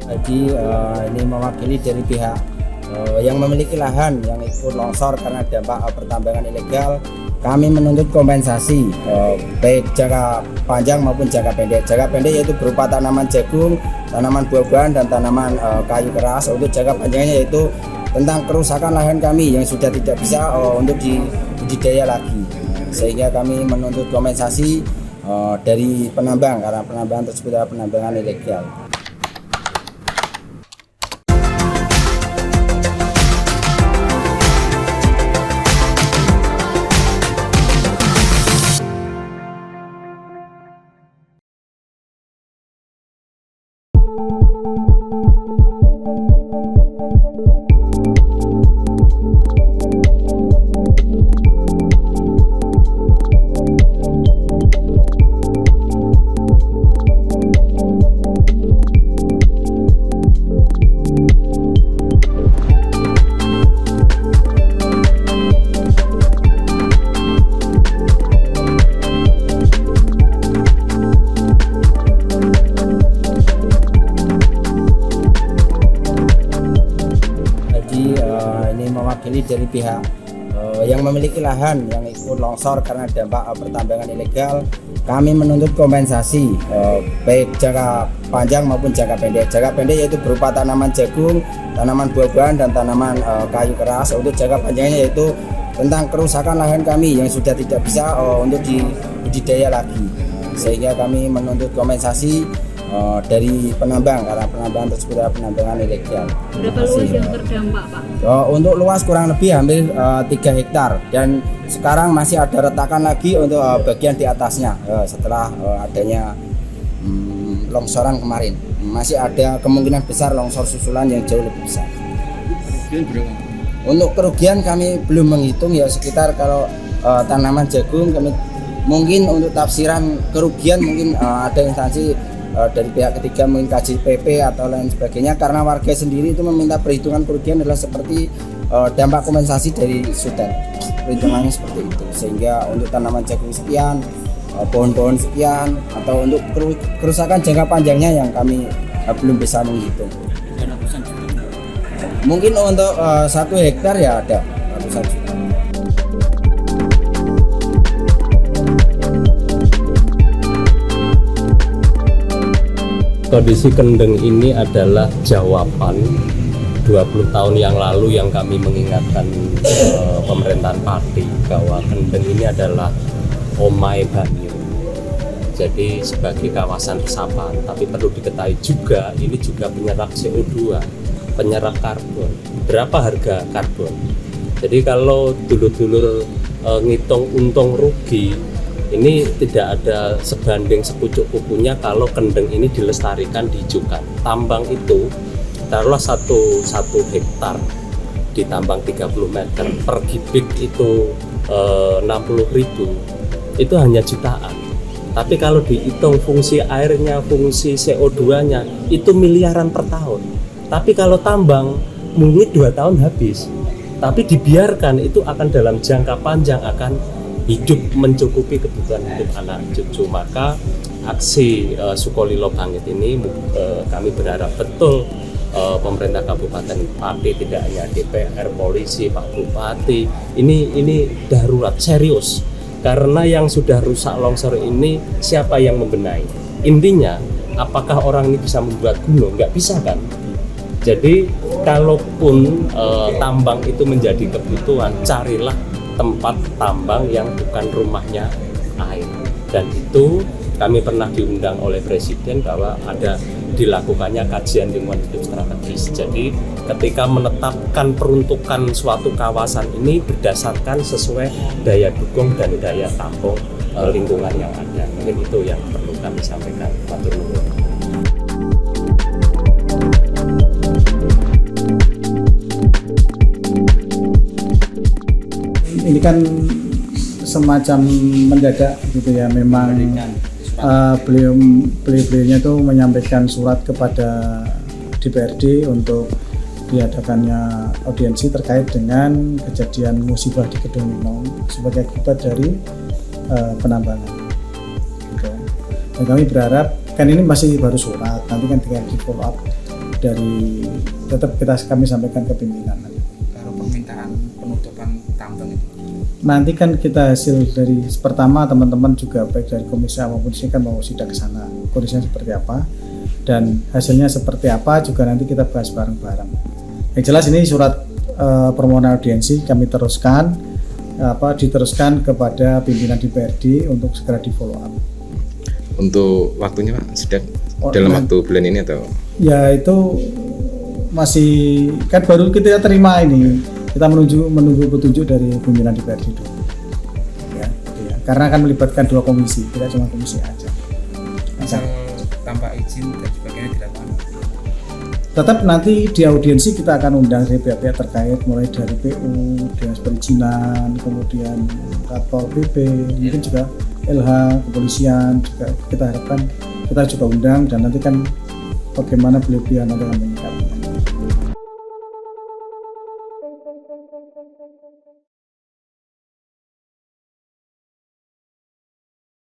Jadi ini mewakili dari pihak yang memiliki lahan yang ikut longsor karena dampak pertambangan ilegal. Kami menuntut kompensasi baik jangka panjang maupun jangka pendek. Jangka pendek yaitu berupa tanaman jagung, tanaman buah-buahan dan tanaman kayu keras. Untuk jangka panjangnya yaitu tentang kerusakan lahan kami yang sudah tidak bisa untuk dibudidaya lagi. Sehingga kami menuntut kompensasi dari penambang karena penambangan tersebut adalah penambangan ilegal. Ini mewakili dari pihak yang memiliki lahan yang ikut longsor karena dampak pertambangan ilegal. Kami menuntut kompensasi baik jangka panjang maupun jangka pendek. Jangka pendek yaitu berupa tanaman jagung, tanaman buah-buahan dan tanaman kayu keras. Untuk jangka panjangnya yaitu tentang kerusakan lahan kami yang sudah tidak bisa untuk dibudidaya lagi. Sehingga kami menuntut kompensasi dari penambang karena penambangan tersebut adalah penambangan ilegal. Berapa luas yang terdampak, Pak? Untuk luas kurang lebih hampir 3 hektar dan sekarang masih ada retakan lagi untuk bagian di atasnya setelah adanya longsoran kemarin. Masih ada kemungkinan besar longsor susulan yang jauh lebih besar. Kerugian berapa? Untuk kerugian kami belum menghitung ya, sekitar kalau tanaman jagung kami mungkin untuk tafsiran kerugian mungkin ada instansi dari pihak ketiga mungkin KJPP atau lain sebagainya, karena warga sendiri itu meminta perhitungan kerugian adalah seperti dampak kompensasi dari Sudan, perhitungannya seperti itu. Sehingga untuk tanaman jagung sekian, pohon-pohon sekian, atau untuk kerusakan jangka panjangnya yang kami belum bisa menghitung. Mungkin untuk 1 hektar ya ada ratusan juta. Kondisi kendeng ini adalah jawaban 20 tahun yang lalu yang kami mengingatkan pemerintahan Pati bahwa kendeng ini adalah omahe banyu. Jadi sebagai kawasan resapan, tapi perlu diketahui juga ini juga penyerap CO2, penyerap karbon. Berapa harga karbon? Jadi kalau dulur-dulur ngitung untung rugi, ini tidak ada sebanding sepucuk kukunya kalau kendeng ini dilestarikan, dihijaukan. Tambang itu taruhlah satu hektar ditambang 30 meter per kubik itu 60.000, itu hanya jutaan. Tapi kalau dihitung fungsi airnya, fungsi CO2-nya itu miliaran per tahun. Tapi kalau tambang mungkin 2 tahun habis. Tapi dibiarkan itu akan dalam jangka panjang akan hidup mencukupi kebutuhan hidup anak cucu. Maka aksi Sukolilo Bangkit ini kami berharap betul pemerintah Kabupaten Pati, tidak hanya DPR, polisi, Pak Bupati, ini darurat serius, karena yang sudah rusak longsor ini siapa yang membenahi? Intinya apakah orang ini bisa membuat gunung? Nggak bisa kan? Jadi kalaupun tambang itu menjadi kebutuhan, carilah tempat tambang yang bukan rumahnya air. Dan itu kami pernah diundang oleh Presiden bahwa ada dilakukannya kajian lingkungan hidup strategis. Jadi ketika menetapkan peruntukan suatu kawasan ini berdasarkan sesuai daya dukung dan daya tampung lingkungan yang ada. Mungkin itu yang perlu kami sampaikan. Matur nuwun. Ini kan semacam mendadak gitu ya, memang beliau-beliaunya itu menyampaikan surat kepada DPRD untuk diadakannya audiensi terkait dengan kejadian musibah di Kedung Minong sebagai akibat dari penambangan. Dan kami berharap, kan ini masih baru surat, nanti kan tinggal di follow up tetap kami sampaikan ke pimpinan. Kalau permintaan penutupan tambang itu Nanti kan kita hasil dari pertama teman-teman juga baik dari komisi A maupun sini kan mau sidak ke sana kondisinya seperti apa dan hasilnya seperti apa juga nanti kita bahas bareng-bareng. Yang jelas ini surat permohonan audiensi kami diteruskan kepada pimpinan DPRD untuk segera di follow up. Untuk waktunya Pak, sudah dalam waktu bulan ini atau? Ya itu masih kan baru kita terima ini. Kita menunggu petunjuk dari pimpinan DPRD dulu. Ya. Karena akan melibatkan 2 komisi, tidak cuma komisi aja. asal tanpa izin dan sebagainya dilakukan. Tetap nanti di audiensi kita akan undang dari pihak-pihak terkait mulai dari PU, Dinas Perizinan, kemudian Satpol PP, mungkin juga LH, kepolisian juga kita harapkan kita juga undang dan nanti kan bagaimana beliau nanti akan menyikapinya.